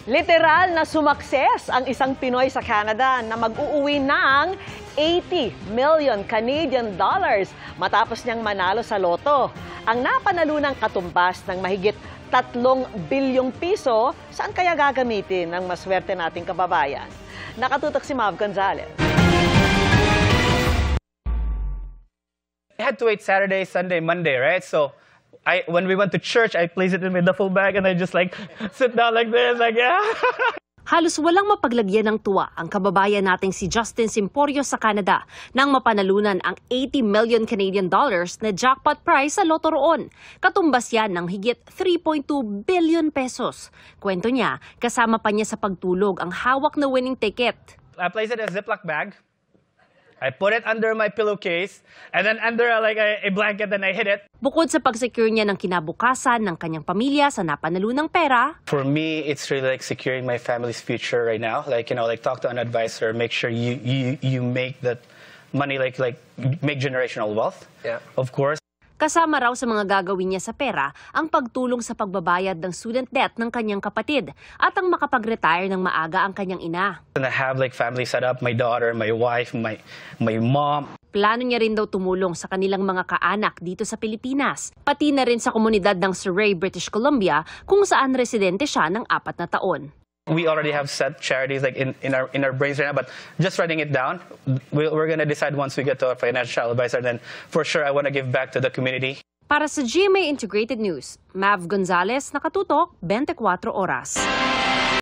Literal na sumakses ang isang Pinoy sa Canada na mag-uuwi ng 80 million Canadian dollars matapos niyang manalo sa loto. Ang napanalunang katumbas ng mahigit 3 bilyong piso, saan kaya gagamitin ng maswerte nating kababayan? Nakatutok si Mav Gonzalez. I had to wait Saturday, Sunday, Monday, right? So when we went to church, I placed it in my duffel bag and I just like sit down like this, like yeah. Halos walang mapaglagyan ng tuwa ang kababayan nating si Justin Simporio sa Canada nang mapanalunan ang 80 million Canadian dollars na jackpot prize sa loto roon. Katumbas yan ng higit 3.2 billion pesos. Kwento niya, kasama pa niya sa pagtulog ang hawak na winning ticket. I placed it in a Ziploc bag. I put it under my pillowcase and then under like a blanket and I hid it. Bukod sa pag-secure niya ng kinabukasan ng kanyang pamilya sa napanalunang pera, for me, it's really like securing my family's future right now. Like, you know, like talk to an advisor, make sure you make that money like make generational wealth. Yeah. Of course. kasama raw sa mga gagawin niya sa pera ang pagtulong sa pagbabayad ng student debt ng kanyang kapatid at ang makapag-retire ng maaga ang kanyang ina. And I have like family set up, my daughter, my wife, my mom. Plano niya rin daw tumulong sa kanilang mga kaanak dito sa Pilipinas, pati na rin sa komunidad ng Surrey, British Columbia, kung saan residente siya ng 4 na taon. We already have set charities like in our brains right now, but just writing it down, we're gonna decide once we get to a financial advisor. Then for sure, I want to give back to the community. Para sa GMA Integrated News, Mav Gonzalez, nakatutok, 24 oras.